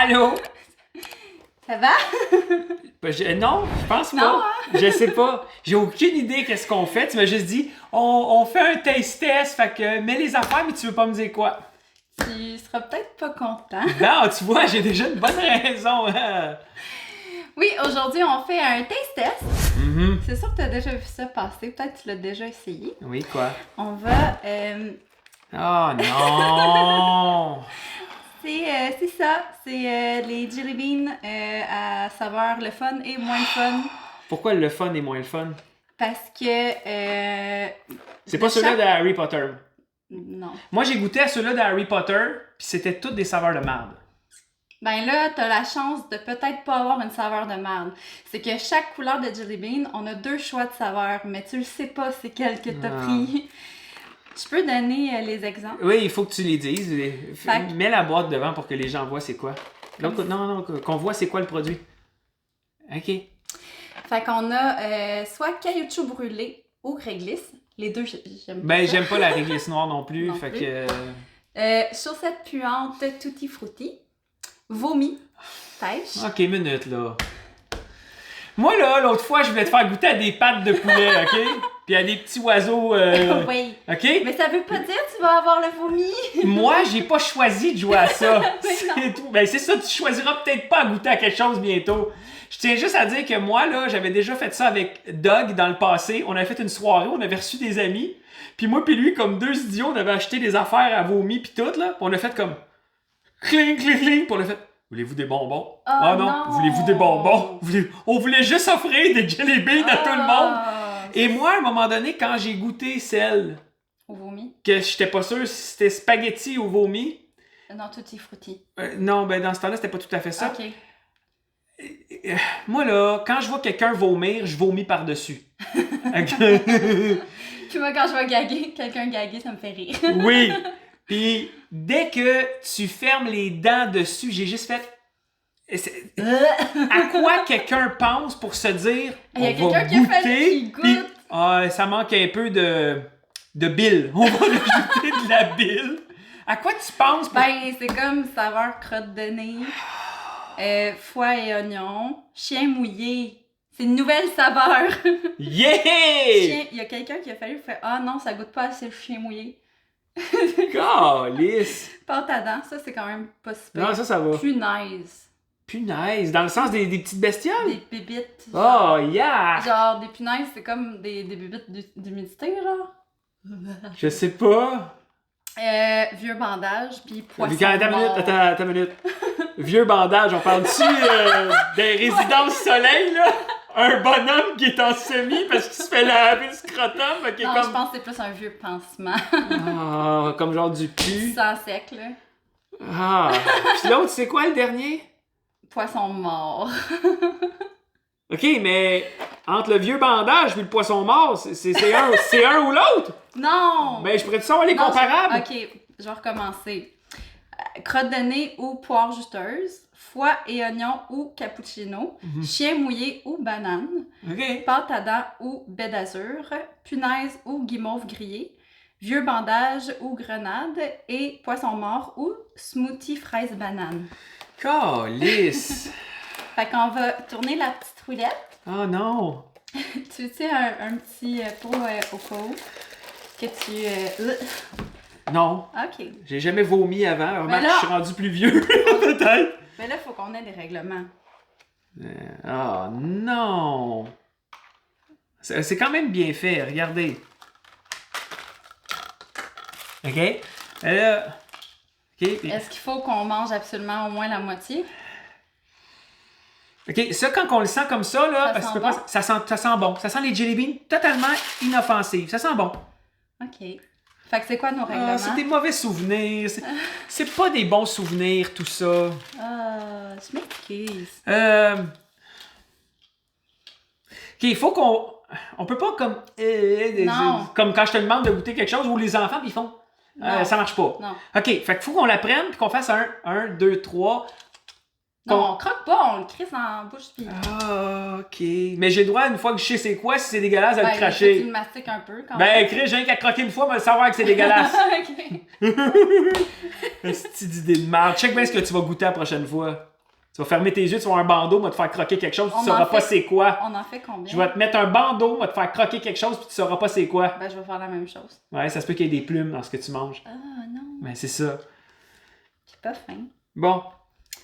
Allô? Ça va? Non, je pense pas. Non, Je sais pas. J'ai aucune idée qu'est-ce qu'on fait. Tu m'as juste dit, on fait un taste test, fait que mets les affaires, mais tu veux pas me dire quoi. Tu seras peut-être pas content. Non, tu vois, j'ai déjà une bonne raison. Hein? Oui, aujourd'hui, on fait un taste test. Mhm. C'est sûr que tu as déjà vu ça passer. Peut-être que tu l'as déjà essayé. Oui, quoi? On va... Oh non! c'est ça. C'est les Jelly Beans à saveur le fun et moins le fun. Pourquoi le fun est moins le fun? Parce que... C'est pas ceux-là de Harry Potter. Non. Moi, j'ai goûté à ceux-là de Harry Potter, puis c'était toutes des saveurs de merde. Ben là, t'as la chance de peut-être pas avoir une saveur de merde. C'est que chaque couleur de Jelly Bean, on a 2 choix de saveurs, mais tu le sais pas c'est quel que t'as pris. Je peux donner les exemples? Oui, il faut que tu les dises. Fait- Mets la boîte devant pour que les gens voient c'est quoi. Donc, non, qu'on voit c'est quoi le produit. OK. Fait qu'on a soit caoutchouc brûlé ou réglisse. Les deux, j'aime Ben, ça. j'aime pas la réglisse noire non plus, Non fait plus. que... Chaussettes puantes tutti frutti. Vomi. Pêche. OK, minute, là. Moi, là, l'autre fois, je voulais te faire goûter à des pâtes de poulet, OK? Puis à des petits oiseaux, Oui. OK? Mais ça veut pas dire que tu vas avoir le vomi. Moi, j'ai pas choisi de jouer à ça. Mais non. C'est tout. Ben, c'est ça, tu choisiras peut-être pas à goûter à quelque chose bientôt. Je tiens juste à dire que moi, là, j'avais déjà fait ça avec Doug dans le passé. On avait fait une soirée, on avait reçu des amis. Puis moi puis lui, comme 2 idiots, on avait acheté des affaires à vomi puis tout, là. Puis on a fait comme... Cling, cling, cling. Puis on a fait... Voulez-vous des bonbons? Oh, Ah non, non. voulez-vous des bonbons? On voulait juste offrir des jelly beans à tout le monde. Et moi, à un moment donné, quand j'ai goûté celle Au vomi. que j'étais pas sûr si c'était spaghetti ou vomi, Non, tutti frutti. non, ben dans ce temps-là, c'était pas tout à fait ça. Ok. Moi, là, quand je vois quelqu'un vomir, je vomis par-dessus. Puis moi, quand je vois quelqu'un gaguer, ça me fait rire. Oui. Puis, dès que tu fermes les dents dessus, j'ai juste fait... À quoi quelqu'un pense pour se dire Il y a on va quelqu'un qui a fallu goûter, qu'il goûte. puis, ça manque un peu de bile. On va rajouter de la bile. À quoi tu penses pour... Ben, c'est comme saveur crotte de nez, foie et oignon, chien mouillé. C'est une nouvelle saveur. Yeah! Il y a quelqu'un qui a fallu faire ah non, ça goûte pas assez le chien mouillé. Calice! Pâte à dents, ça c'est quand même pas si pire. Non, ça va. Punaise. Punaise, dans le sens des petites bestioles? Des bébites. Oh, yeah! Genre, des punaises, c'est comme des bébites d'humidité, genre. Je sais pas. Vieux bandage, puis poisson Attends une minute. Vieux bandage, on parle-tu des résidences soleil, là? Un bonhomme qui est en semi parce qu'il se fait laver le scrotum. Fait qu'il est Non, comme... je pense que c'est plus un vieux pansement. Ah, comme genre du pu. Sans sec, là. Ah. Puis l'autre, c'est quoi le dernier? Poisson mort. OK, mais entre le vieux bandage et le poisson mort, c'est un ou l'autre? Non! Ben, je pourrais-tu savoir les Non, comparables? Ok, je vais recommencer. Crotte de nez ou poire juteuse, foie et oignon ou cappuccino, chien mouillé ou banane, OK. pâte à dents ou baie d'azur, punaise ou guimauve grillé, vieux bandage ou grenade et poisson mort ou smoothie fraise banane. Calice! Fait qu'on va tourner la petite roulette. Oh non! Tu veux un petit pot au cas où que tu... Non. Ok. J'ai jamais vomi avant. Remarque, là- je suis rendu plus vieux, peut-être. Mais là, il faut qu'on ait des règlements. Oh non! C'est quand même bien fait, regardez. OK? Là... OK. Est-ce qu'il faut qu'on mange absolument au moins la moitié? OK, ça, quand on le sent comme ça, là, Ça parce que sent tu peux bon? pas, ça sent bon. Ça sent les jelly beans totalement inoffensifs. Ça sent bon. OK. Fait que c'est quoi nos règlements? C'est des mauvais souvenirs. C'est pas des bons souvenirs, tout ça. Ah, je m'excuse. OK, il faut qu'on... On peut pas comme... Non. Comme quand je te demande de goûter quelque chose où les enfants, puis ils font... Non. ça marche pas. Non. OK, fait qu'il faut qu'on la prenne puis qu'on fasse un, 2, 3... Non, on croque pas, on le crisse en bouche pis... Ah, ok. Mais j'ai le droit, une fois que je sais c'est quoi, si c'est dégueulasse, à le Tu cracher. le mastiques un peu quand Ben, même. Chris, j'ai rien qu'à croquer une fois, mais le savoir que c'est dégueulasse. Ok. Cette idée de merde. Check bien ce que tu vas goûter la prochaine fois. Tu vas fermer tes yeux, tu vas avoir un bandeau, va te faire croquer quelque chose, puis tu sauras pas c'est quoi. On en fait combien? Je vais te mettre un bandeau, va te faire croquer quelque chose, puis tu sauras pas c'est quoi. Ben, je vais faire la même chose. Ouais, ça se peut qu'il y ait des plumes dans ce que tu manges. Ah, non. Mais c'est ça. J'ai pas faim. Bon.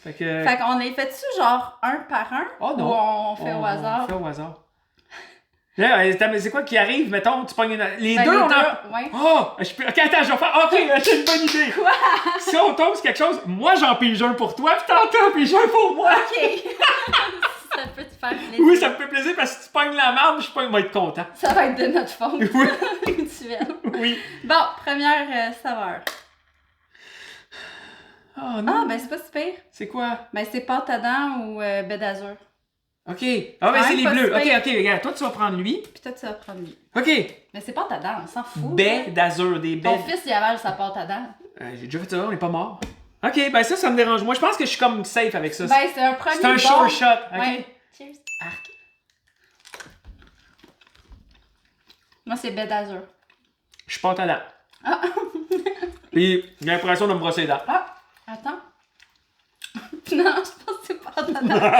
Fait que. Fait qu'on les fait-tu genre un par un? Oh non. Ou on fait au hasard? On fait au hasard. Là, c'est quoi qui arrive? Mettons, tu pognes une... Les Ben, deux, les on a... deux, ouais. Oh! Ok, attends, je vais faire... Ok, j'ai une bonne idée. Quoi? Si on tombe sur quelque chose, moi, j'en pige un pour toi, puis t'en piges un pour moi. Ok. Ça peut te faire plaisir. Oui, ça me fait plaisir, parce que si tu pognes la merde, je vais être content. Ça va être de notre faute. Oui. Mutuelle. Oui. Bon, première saveur. Oh non. Ah, ben c'est pas super. C'est quoi? Ben c'est pâte à dents ou baie d'azur. Ok. Ah, ben c'est les pas bleus. Ok, super. ok, regarde. Toi, tu vas prendre lui. Puis toi, tu vas prendre lui. Ok. Mais c'est pâte à dents, on s'en fout. Baie d'azur, des Ton baies. fils, il avale sa pâte à dents. J'ai déjà fait ça, on est pas mort. Ok, ben ça me dérange. Moi, je pense que je suis comme safe avec ça. Ben c'est un premier C'est un bon. sure shot, ok? Ouais. Cheers. Arc. Moi, c'est baie d'azur. Je suis pas talent. Ah. Puis, j'ai l'impression de me brosser les dents. Ah, attends. Non, je pense que c'est pâte à dents.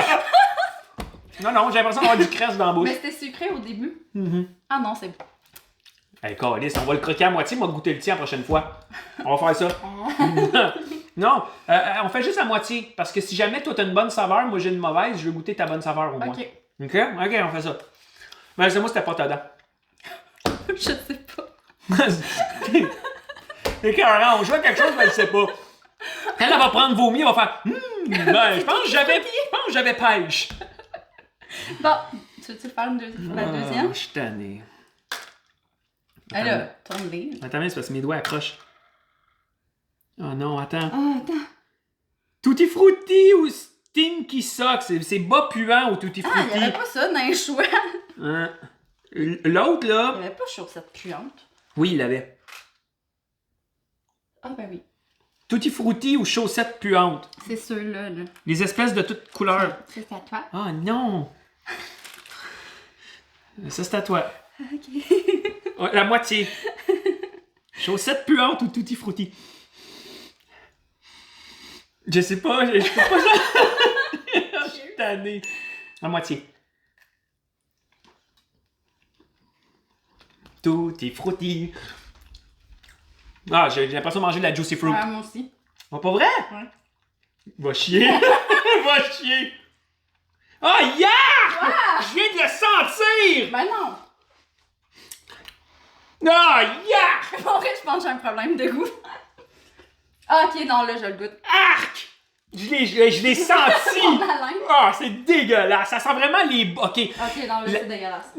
Non, j'ai l'impression d'avoir du crèche dans la bouche. Mais c'était sucré au début. Mhm. Ah non, c'est bon. Hey, câlisse, on va le croquer à moitié, on va goûter le tien la prochaine fois. On va faire ça. Non, on fait juste à moitié. Parce que si jamais toi t'as une bonne saveur, moi j'ai une mauvaise, je veux goûter ta bonne saveur au moins. Ok. Ok, on fait ça. Ben, c'est moi, c'était pas ta dent. Je sais pas. C'est carrément, on joue à quelque chose, mais elle sait pas. Elle va prendre vomi, elle va faire ben, je pense que j'avais pêche. Bon, tu veux-tu faire la deuxième? Je suis tanné. Alors, tourne-les. Attends, mais c'est parce que mes doigts accrochent. Oh non, attends. Ah, attends. Tutti Frutti ou Stinky Sock? C'est bas puant ou Tutti Ah, Frutti? il n'y avait pas ça dans les choix. Hein? L'autre, Il là... n'y avait pas chaussette puante. Oui, il l'avait. Ah, ben oui. Tutti Frutti ou chaussettes puantes? C'est ceux-là, là. Les espèces de toutes couleurs. C'est à toi. Ah non! Ça, c'est à toi. Ok. Oh, la moitié. Chaussettes puantes ou Tutti Frutti? Je sais pas, je peux pas ça. Je suis tanné. La moitié. Tutti Frutti. Ah, j'ai l'impression de manger de la Juicy Fruit. Ouais, moi aussi. Oh, pas vrai? Ouais. Va chier. Va chier. Ah, yeah! Je viens de le sentir! Ben non. Ah, yeah! Pour vrai, je pense que j'ai un problème de goût. Ah, ok, non, là, je le goûte. Arc! Je l'ai senti! Mon haleine. Ah, c'est dégueulasse! Ça sent vraiment les... Ok. Ok, non, là, c'est dégueulasse.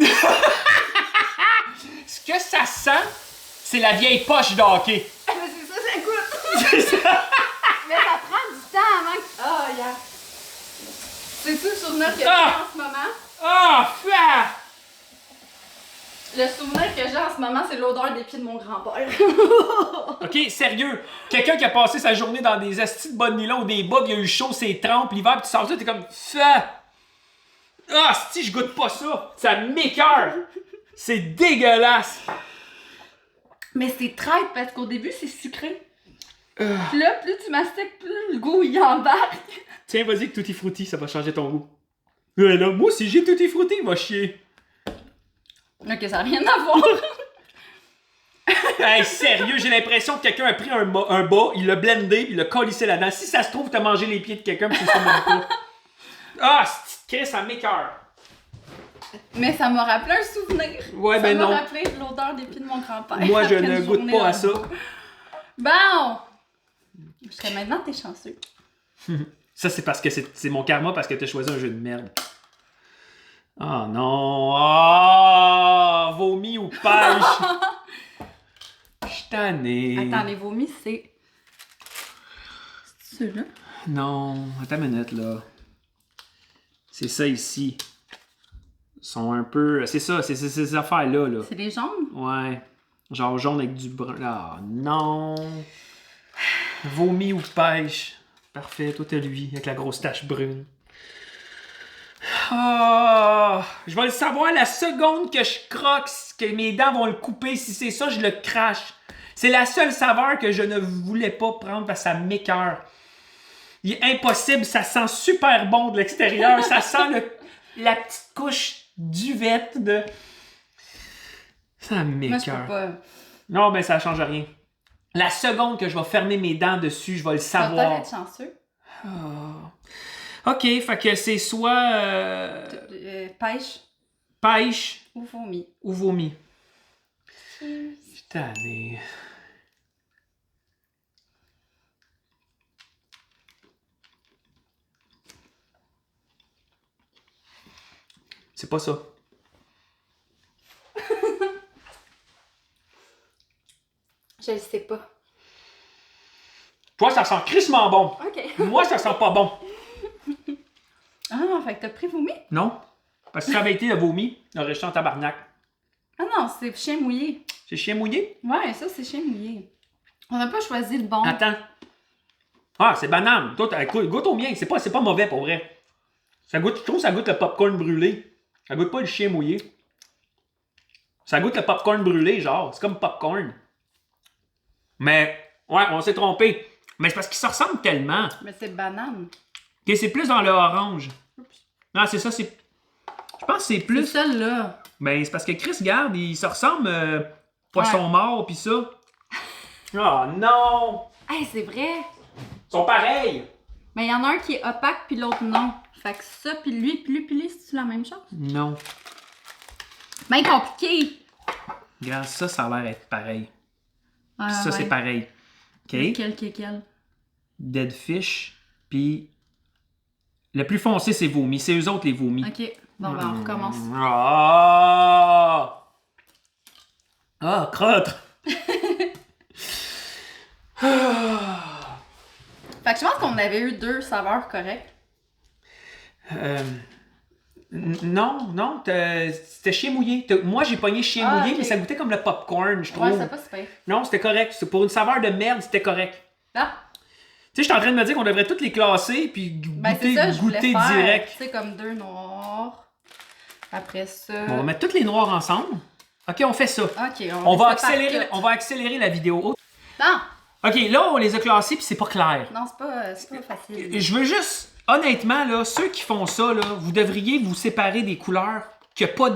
Ce que ça sent, c'est la vieille poche d'hockey. Mais c'est ça, ça goûte. C'est ça! Mais ça prend du temps avant que... Ah, yeah. C'est-tu le souvenir que j'ai Ah! en ce moment? Ah, fa! Le souvenir que j'ai en ce moment, c'est l'odeur des pieds de mon grand-père. Ok, sérieux. Quelqu'un qui a passé sa journée dans des astis de bonne nylon ou des bas, pis il a eu chaud, ses trempes, l'hiver, pis tu sors ça, t'es comme... Fa! Ah, si, je goûte pas ça! Ça m'écoeure! C'est dégueulasse! Mais c'est traite parce qu'au début, c'est sucré. Puis là, plus tu mastiques, plus le goût il embarque. Tiens, vas-y, que Tutti Frutti, ça va changer ton goût. Là, moi aussi, j'ai Tutti Frutti, va chier. Ok, ça n'a rien à voir. Hey, sérieux, j'ai l'impression que quelqu'un a pris un bas, il l'a blendé, puis il l'a collissé là-dedans. Si ça se trouve, t'as mangé les pieds de quelqu'un, puis c'est ça même pas. Ah, c'est ça m'écoeure. Mais ça m'a rappelé un souvenir. Ouais, ben ça non. m'a rappelé l'odeur des pieds de mon grand-père. Moi, je après ne une goûte journée pas à dans ça. le bois. Bon! Jusqu'à maintenant, t'es chanceux. Ça, c'est parce que c'est mon karma, parce que t'as choisi un jeu de merde. Oh non! Ah! Vomi ou pêche! Je suis tanné. Attends, les vomis, c'est... C'est ceux-là? Non, attends une minute, là. C'est ça ici. Ils sont un peu... C'est ça, c'est ces affaires-là, là. C'est les jaunes? Ouais. Genre jaune avec du brun. Ah, non! Vomi ou pêche? Parfait, toi t'as lui, avec la grosse tache brune. Ah, je vais le savoir la seconde que je croque, que mes dents vont le couper. Si c'est ça, je le crache. C'est la seule saveur que je ne voulais pas prendre parce que ça m'écoeure. Il est impossible, ça sent super bon de l'extérieur. Ça sent la petite couche d'uvette de... Ça Moi, je peux m'écoeure. pas. Non, ben ça change rien. La seconde que je vais fermer mes dents dessus, je vais le Ça va savoir. peut-être être chanceux. OK, fait que c'est soit Pêche pêche ou vomi. ou vomi. Putain, mais... C'est pas ça. Je le sais pas. Toi, ça sent crissement bon. OK. Moi, ça sent pas bon. Ah, fait que t'as pris vomi? Non? Parce que si ça avait été le vomi, il aurait jeté en tabarnak. Ah non, c'est chien mouillé. C'est chien mouillé? Ouais, ça, c'est chien mouillé. On n'a pas choisi le bon. Attends. Ah, c'est banane. Toi, goûte au mien. C'est pas mauvais pour vrai. Ça goûte, je trouve que ça goûte le popcorn brûlé. Ça goûte pas le chien mouillé. Ça goûte le popcorn brûlé, genre. C'est comme popcorn. Mais, ouais, on s'est trompé. Mais c'est parce qu'ils se ressemblent tellement. Mais c'est banane. Que c'est plus dans le orange. Non, c'est ça, c'est... Je pense que c'est C'est plus... celle-là. Ben, c'est parce que Chris, garde, il se ressemble poisson mort pis ça. Oh non! Hey, c'est vrai. Ils sont pareils! Mais il y en a un qui est opaque puis l'autre non. Fait que ça, puis lui, c'est la même chose? Non. Ben compliqué. Regarde, ça a l'air d'être pareil. Ah, Pis ça, c'est pareil. OK? Lequel? Dead fish, puis le plus foncé, c'est vomi. C'est eux autres, les vomis. OK. Bon, ben, on recommence. Ah! Ah, crotte! Fait que je pense qu'on avait eu 2 saveurs correctes. Non, c'était chien mouillé. Moi, j'ai pogné chien mouillé, ok. mais ça goûtait comme le popcorn, je trouve. Ouais, c'est pas super. Non, c'était correct. Pour une saveur de merde, c'était correct. Ah, Tu sais, je suis en train de me dire qu'on devrait toutes les classer puis ben c'est ça, je voulais goûter faire. direct. Tu sais, comme 2 noirs. Après ça... Bon, on va mettre toutes les noirs ensemble. OK, on fait ça. OK, On va les sépare accélérer, toutes. on va accélérer la vidéo. Non! OK, là, on les a classés puis c'est pas clair. Non, c'est pas facile. Je veux juste, honnêtement, là, ceux qui font ça, là, vous devriez vous séparer des couleurs qu'il n'y a pas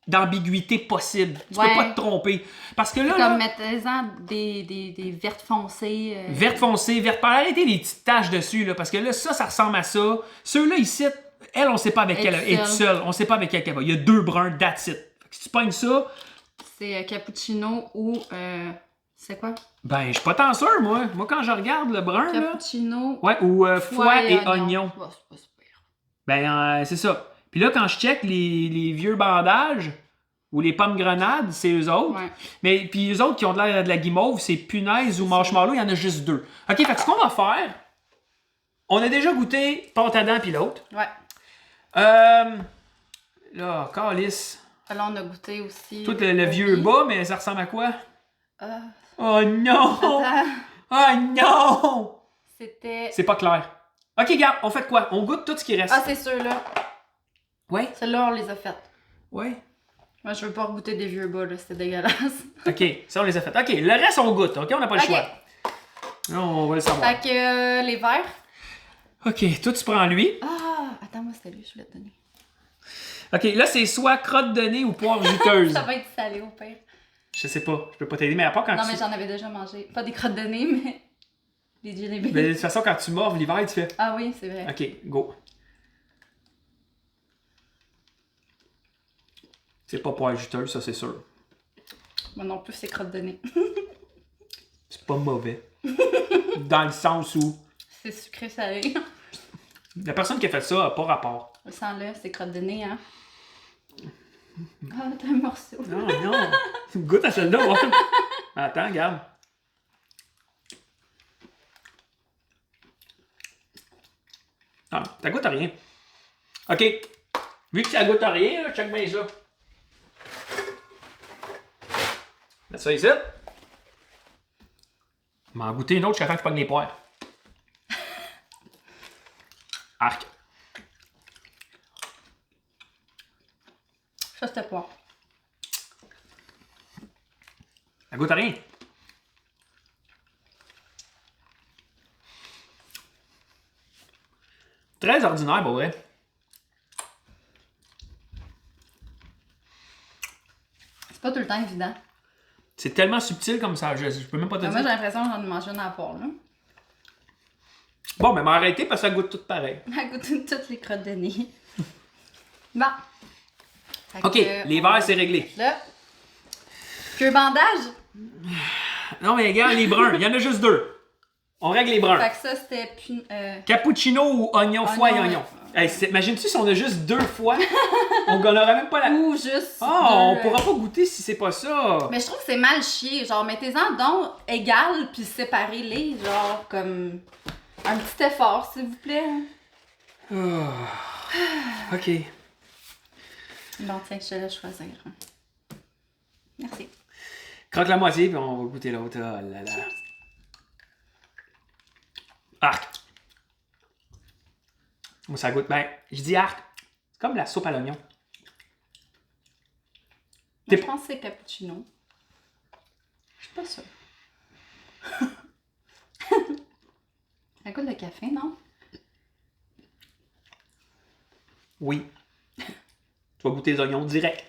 d'ambiguïté possible. Tu Ouais. peux pas te tromper. Parce que là, Comme là, mettez-en des vertes foncées. verte foncé, verte pâle, arrêtez les petites taches dessus, là, parce que là, ça ressemble à ça. Ceux-là, ici, elle, on sait pas avec Elle elle est seule. On sait pas avec elle va. Il y a 2 bruns, that's it. Fait que si tu pognes ça, C'est cappuccino ou... c'est quoi? ben, je suis pas tant sûr, moi. Moi, quand je regarde le brun, là... Cappuccino, Ouais, ou foie et oignon. Bah, c'est pas super. Ben, c'est ça. Puis là, quand je check les vieux bandages ou les pommes grenades, c'est eux autres. Ouais. Mais puis eux autres qui ont de l'air de la guimauve, c'est punaise ou marshmallow, il y en a juste 2. OK, fait que ce qu'on va faire, on a déjà goûté pâte à dents puis l'autre. Ouais. Là, calice. Là, on a goûté aussi. Tout le vieux bas, mais ça ressemble à quoi? Euh, Oh non! attends, Oh non! c'était... C'est pas clair. OK, regarde, on fait quoi? On goûte tout ce qui reste. Ah, c'est ceux-là. Ouais? Ceux-là, on les a faites. Ouais. Moi, je veux pas goûter des vieux bas, là. C'était dégueulasse. OK, ça, on les a fait. OK, le reste, on goûte. OK, on n'a pas le OK. choix. Là, on va le savoir. Fait que les verts... OK, toi, tu prends lui. Ah! Attends, moi, c'était lui, je voulais te donner. OK, là, c'est soit crotte de nez ou poire juteuse. Ça va être salé, au pire. Je sais pas, je peux pas t'aider, mais à part quand Non, tu... mais j'en avais déjà mangé. Pas des crottes de nez, mais... Des jelly beans. Mais de toute façon, quand tu mords l'hiver, tu fais... Ah oui, c'est vrai. OK, go. C'est pas poire juteuse, ça, c'est sûr. Moi non plus, c'est crottes de nez. C'est pas mauvais. Dans le sens où C'est sucré salé. la personne qui a fait ça a pas rapport. Sens-le, c'est crottes de nez, hein. Ah, t'as un morceau. Non, non. Goûte à celle-là, ouais. Attends, regarde. Ah, ça goûte à rien. OK. Vu que ça goûte à rien, là, check bien ça. Mets ça ici. M'en goûter une autre, je suis avant que je pogne les poires. Arc. Ça, c'était pas. Ça goûte à rien. Très ordinaire, pour vrai. C'est pas tout le temps évident. C'est tellement subtil comme ça, je peux même pas te Moi, dire. j'ai l'impression que j'en ai mangé une à la poire, là. Bon, mais m'arrêter parce que ça goûte tout pareil. Elle goûte toutes les crottes de nez. Bon. Fait Ok, que, les verres, c'est réglé. Là. Que bandage? Non, mais regarde, les bruns, il y en a juste deux. On règle les bruns. Fait que ça, c'était... Cappuccino ou oignon, foie et Oignon, oignon. ouais. Hey, imagine-tu si on a juste deux fois, on n'aurait même pas la... Ou juste... on deux, pourra pas goûter si c'est pas ça. Mais je trouve que c'est mal chié. Genre, mettez-en donc égal, puis séparez-les. Genre, comme... Un petit effort, s'il vous plaît. Ok. Bon, tiens, je te laisse choisir. Merci. Croque la moitié, puis on va goûter l'autre. Oh là là. Arc. Moi, ça goûte bien. Je dis arc. C'est comme la soupe à l'oignon. Moi, je pense que c'est cappuccino. Je suis pas sûre. Ça goûte le café, non? Oui. Tu vas goûter les oignons direct.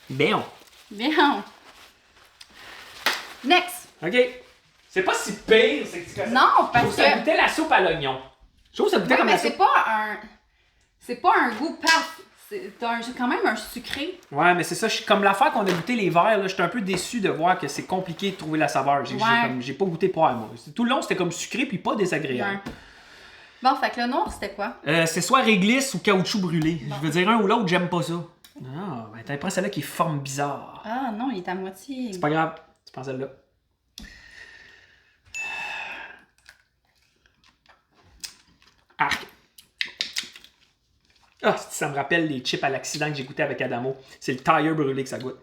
Bien. Bien. Next. OK. C'est pas si pire. Non, Je parce trouve que ça que... goûtait la soupe à l'oignon. Je trouve que ça goûtait Ouais, comme mais la c'est soupe. pas un... C'est pas un goût paf. C'est quand même un sucré. Ouais, mais c'est ça. Comme l'affaire qu'on a goûté les verres, là, j'étais un peu déçu de voir que c'est compliqué de trouver la saveur. J'ai pas goûté poire, moi. Tout le long, c'était comme sucré puis pas désagréable. Ouais. Bon, fait que le noir, c'était quoi? C'est soit réglisse ou caoutchouc brûlé. Bon. Je veux dire un ou l'autre, j'aime pas ça. Ah, ben t'as pris celle-là qui est forme bizarre. Ah non, il est à moitié. C'est pas grave. Tu prends celle-là. Arc. Ah, ça me rappelle les chips à l'accident que j'ai goûté avec Adamo. C'est le tire brûlé que ça goûte.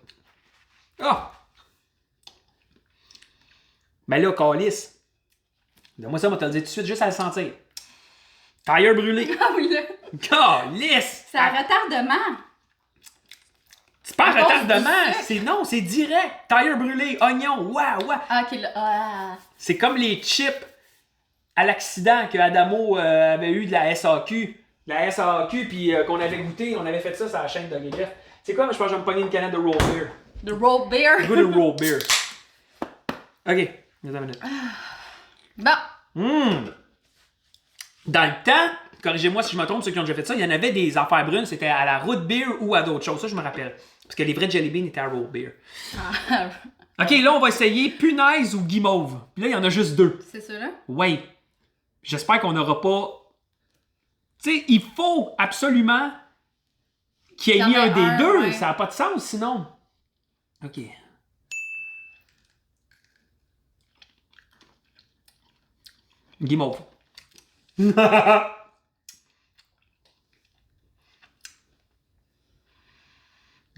Ah! Ben là, calice. Donne-moi ça, on va te le dire tout de suite, juste à le sentir. Tire brûlé. Ah oui, là. Calice! C'est un retardement. C'est pas un À cause retardement, c'est direct. Tire brûlé, oignon, waouh, waouh. Ah, ok, là. Ah. C'est comme les chips à l'accident que Adamo avait eu de la SAQ. La SAQ, puis qu'on avait goûté, on avait fait ça sur la chaîne de Guégref. C'est quoi, moi je pense que je vais me pogner une canette de roll beer. The roll beer. Le goût de roll beer. Ok, attends une minute. Bon. Dans le temps, corrigez-moi si je me trompe, ceux qui ont déjà fait ça, il y en avait des affaires brunes, c'était à la root beer ou à d'autres choses, ça je me rappelle. Parce que les vrais jelly beans étaient à roll beer. Ah. Ok, là on va essayer punaise ou guimauve. Puis là, il y en a juste deux. C'est ça, là? Oui. J'espère qu'on n'aura pas... Tu sais, il faut absolument qu'il y ait mis un des deux. Ouais. Ça n'a pas de sens sinon. Ok. Guimauve.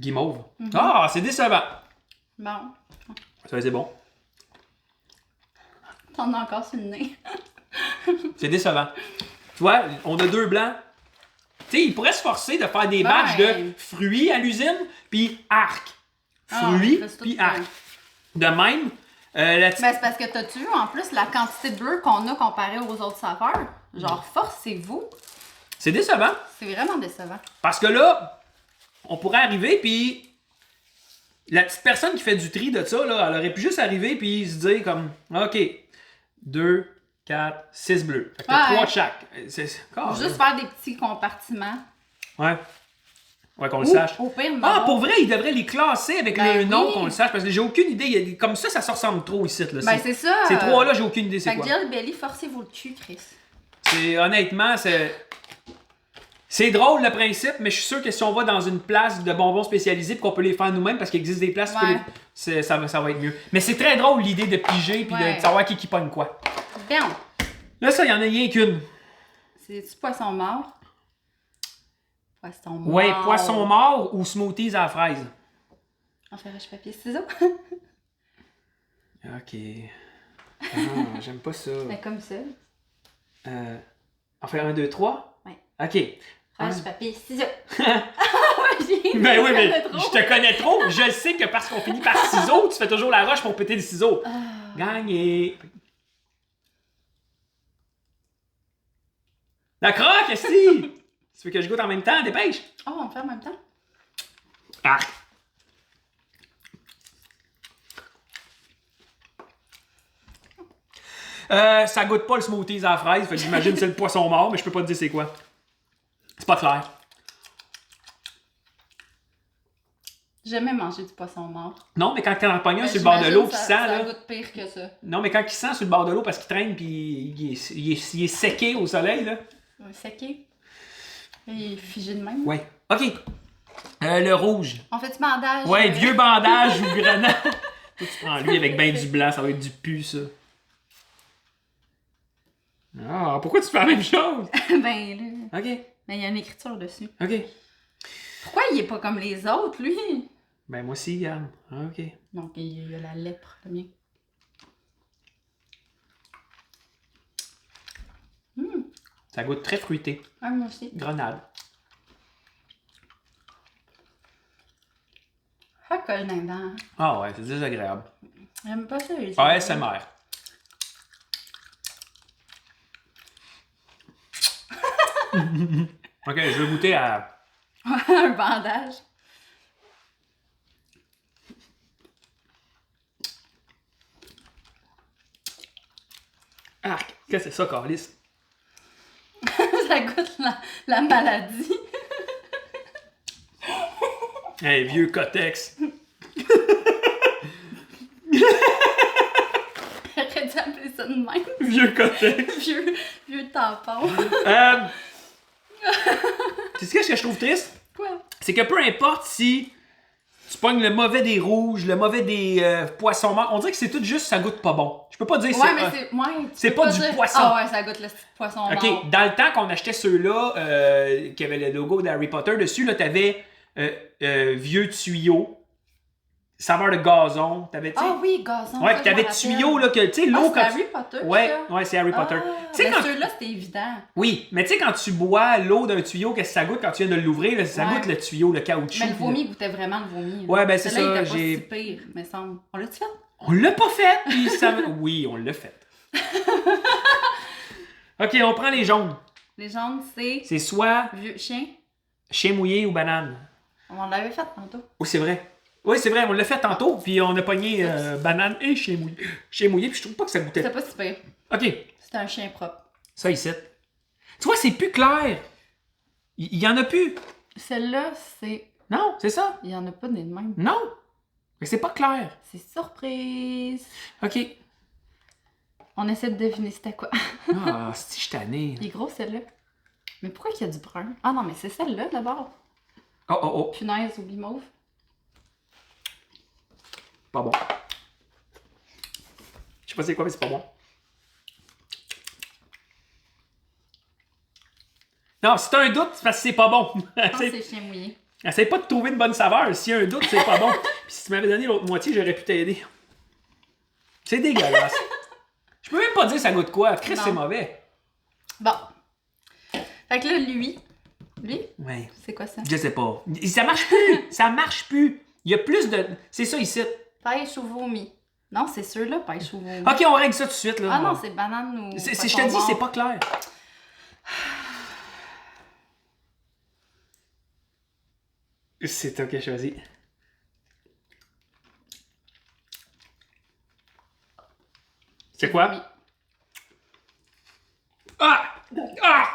Guimauve. Ah, c'est décevant. Bon. Ça, c'est bon. T'en as encore sur le nez. C'est décevant. Tu vois, on a deux blancs. Tu sais, il pourrait se forcer de faire des batchs de fruits à l'usine, puis arc. Fruits, puis arc. De même, Ben, c'est parce que t'as-tu vu, en plus, la quantité de beurre qu'on a comparé aux autres saveurs? Genre, forcez-vous. c'est décevant. C'est vraiment décevant. Parce que là, on pourrait arriver, puis la petite personne qui fait du tri de ça, là, elle aurait pu juste arriver, puis se dire comme, OK, 2, 4, 6 bleus. Fait que t'as 3 de chaque. Juste faire des petits compartiments. Ouais. Ouais, qu'on le sache. Au pire, non. Ah, pour vrai, ils devraient les classer avec Ben le nom, oui. qu'on le sache, parce que j'ai aucune idée. Comme ça se ressemble trop ici. Là. Ben, c'est ça. Ces trois-là, j'ai aucune idée c'est Fait que quoi. Jelly Belly, forcez-vous le cul, Chris. Honnêtement, c'est drôle le principe, mais je suis sûr que si on va dans une place de bonbons spécialisés et qu'on peut les faire nous-mêmes, parce qu'il existe des places, ça va être mieux. Mais c'est très drôle l'idée de piger et de savoir qui pogne quoi. Bien. Là, ça, il y en a rien qu'une. C'est-tu poisson mort? Poisson mort. Ouais, poisson mort ou smoothies à la fraise. On fait roche papier ciseaux. Ok. Ah, j'aime pas ça. Mais comme ça. On fait 1, 2, 3? Ouais. Ok. Roche, papier, ciseaux. Ben oui, mais je te connais trop. Je sais que parce qu'on finit par ciseaux, tu fais toujours la roche pour péter le ciseau. Gagné. La croque, si! Tu veux que je goûte en même temps? Dépêche! Oh, on le fait en même temps? Ah! Ça goûte pas le smoothies à la fraise, fait que j'imagine que c'est le poisson mort, mais je peux pas te dire c'est quoi. C'est pas clair. J'ai jamais mangé du poisson mort. Non, mais quand t'en as pogné un Ben, sur le bord de l'eau, j'imagine qui sent, ça là... goûte pire que ça. Non, mais quand il sent sur le bord de l'eau parce qu'il traîne puis il est séqué au soleil, là. Séqué. Il est figé de même. Ouais. OK. Le rouge. On fait du bandage. Ouais, vieux bandage ou grenade. Toi, tu prends lui avec ben du blanc, ça va être du pu, ça. Ah, pourquoi tu fais la même chose? Ben là. OK. Mais il y a une écriture dessus. OK. Pourquoi il est pas comme les autres, lui? Ben moi aussi, regarde. Ah, OK. Donc, il y a la lèpre, le mien. Ça goûte très fruité. Ah, moi aussi. Grenade. Ça colle dans les dents. Ah ouais, c'est désagréable. J'aime pas ça, les ASMR. OK, je vais goûter à... Un bandage. Ah, qu'est-ce que c'est ça, Carlis? Ça goûte la maladie. Hey, vieux Cotex. J'aurais dû appeler ça de même. Vieux Cotex. vieux tampon. Tu sais ce que je trouve triste? Quoi? C'est que peu importe si tu pognes le mauvais des rouges, le mauvais des poissons morts, on dirait que c'est tout juste ça goûte pas bon. Je peux pas dire Ouais, mais c'est. Ouais, c'est pas du poisson. Ah ouais, ça goûte le poisson mort. OK, dans le temps qu'on achetait ceux-là, qui avaient le logo d'Harry Potter dessus, là, t'avais vieux tuyau, saveur de gazon, t'avais, tu sais... Ah oui, gazon. Ouais, ça, puis je t'avais m'en tuyau, rappelle. là, que, tu sais, l'eau... C'est Harry Potter, Ouais, ça? ouais, c'est Harry Potter. Ah, Tu sais, mais quand... ceux-là, c'était évident. Oui, mais tu sais, quand tu bois l'eau d'un tuyau, qu'est-ce que ça goûte quand tu viens de l'ouvrir? Là, ça Ouais. goûte le tuyau, le caoutchouc. Mais le vomi goûtait vraiment le vomi. Ouais, ben c'est Celui-là, ça, il était j'ai... pas si pire, me semble. On l'a-tu fait? On l'a pas fait, puis ça... Oui, on l'a fait. OK, on prend les jaunes. Les jaunes, c'est C'est soit vieux chien. chien mouillé ou banane. On l'avait fait tantôt. Oui, c'est vrai. Oui, c'est vrai, on l'a fait tantôt, puis on a pogné banane et chien mouillé. Chien mouillé, puis je trouve pas que ça goûtait. C'était pas si pire. OK, C'était un chien propre. ça ici. Tu vois, c'est plus clair. Il y en a plus. Celle-là, c'est... Non, c'est ça. Il y en a pas des de même. Non. Mais c'est pas clair. C'est surprise. OK. On essaie de deviner c'était quoi. Ah, si je suis tanné. Il est gros, celle-là. Mais pourquoi il y a du brun? Ah non, mais c'est celle-là, d'abord. Oh, oh, oh. Punaise ou guimauve. Pas bon. Je sais pas c'est quoi, mais c'est pas bon. Non, si t'as un doute, c'est parce que c'est pas bon. Je pense que c'est chien mouillé. Essaye pas de trouver une bonne saveur. S'il y a un doute, c'est pas bon. Puis si tu m'avais donné l'autre moitié, j'aurais pu t'aider. C'est dégueulasse. Je peux même pas dire ça goûte quoi. Chris, Non. c'est mauvais. Bon. Fait que là, lui, Ouais. c'est quoi ça? Je sais pas. Ça marche plus. Ça marche plus. Il y a plus de... C'est ça ici. Pêche ou vomi. Non, c'est ceux-là, pêche ou vomi. OK, on règle ça tout de suite. Là. Ah non, c'est banane ou... Je te poisson dis, mort. c'est pas clair. C'est toi qui as choisi. C'est quoi? Vomi. Ah! Ah!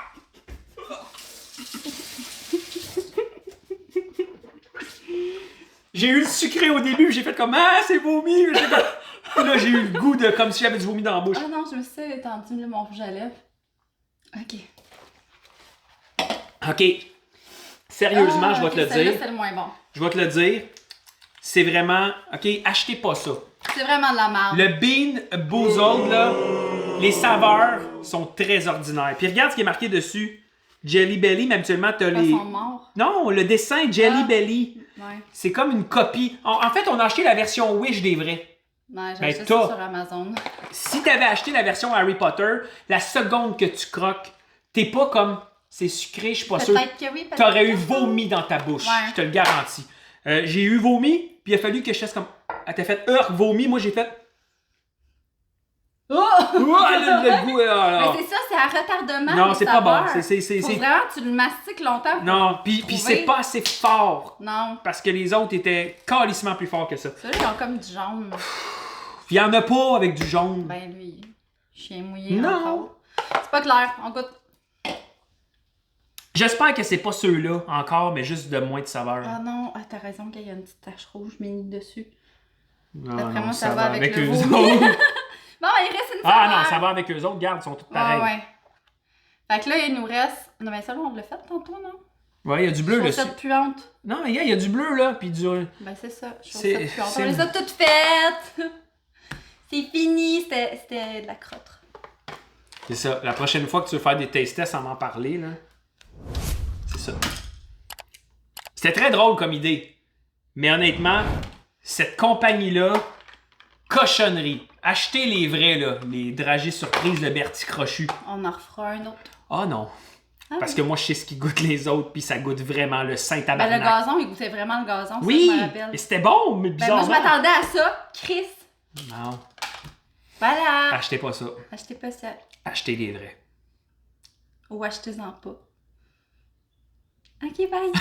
J'ai eu le sucré au début, j'ai fait comme ah, c'est vomi. Puis là, j'ai eu le goût de comme si j'avais du vomi dans la bouche. Ah non, je me suis étendu mon rouge à lèvres. OK. OK. Sérieusement, je vais te le Celle-là, dire. c'est le moins bon. Je vais te le dire. C'est vraiment. OK, achetez pas ça. C'est vraiment de la merde. Le Bean Boozled, là, les saveurs sont très ordinaires. Puis regarde ce qui est marqué dessus. Jelly Belly, mais habituellement, t'as les. Poisson mort. Non, le dessin Jelly Ah. Belly. Ouais. C'est comme une copie. En fait, on a acheté la version Wish des vrais. Non, j'ai Ben, acheté t'as. ça sur Amazon. Si t'avais acheté la version Harry Potter, la seconde que tu croques, t'es pas comme c'est sucré, je suis pas sûr. Peut-être que oui, peut-être T'aurais que eu non. vomi dans ta bouche, Ouais. je te le garantis. J'ai eu vomi, puis il a fallu que je fasse comme. Elle t'a fait vomi, moi j'ai fait. Oh! Ouah, le goût, là. Mais c'est ça, c'est à retardement. Non, les c'est pas bon. saveurs. C'est. Faut vraiment que tu le mastiques longtemps. Pour Non, puis trouver. c'est pas assez fort. Non. Parce que les autres étaient calissement plus forts que ça. Ceux-là, ils ont comme du jaune. Puis il y en a pas avec du jaune. Ben lui, chien mouillé Non. encore. C'est pas clair, on goûte. J'espère que c'est pas ceux-là encore, mais juste de moins de saveur. Ah non, t'as raison qu'il y a une petite tache rouge mini dessus. Non, D'après non, moi, ça va avec le eux vomi. autres. Bon, il reste une saveur. Ah non, ça va avec eux autres. Regarde, ils sont tous pareils. Ouais. Fait que là, il nous reste... Non, mais ça, là, on l'a fait tantôt, non? Ouais, il y a du bleu dessus. Chaussettes puantes. Non, mais il y a du bleu là, puis du. Ben c'est ça, C'est- chaussettes puantes. c'est- On les a toutes faites! C'est fini, c'était de la crotte. C'est ça. La prochaine fois que tu veux faire des taste tests sans m'en parler, là. C'est ça. C'était très drôle comme idée. Mais honnêtement, cette compagnie-là, cochonnerie. Achetez les vrais, là. Les dragées surprises de Bertie Crochu. On en refera un autre. Ah non. Ah, Parce que moi, je sais ce qui goûte les autres, puis ça goûte vraiment le saint ben tabarnak. le gazon, il goûtait vraiment le gazon, ça, Oui! je me rappelle. Et c'était bon, mais Ben bizarrement. moi, je m'attendais à ça. Chris! Non, Voilà! achetez pas ça. Achetez pas ça. Achetez les vrais. Ou achetez-en pas. Ok, bye!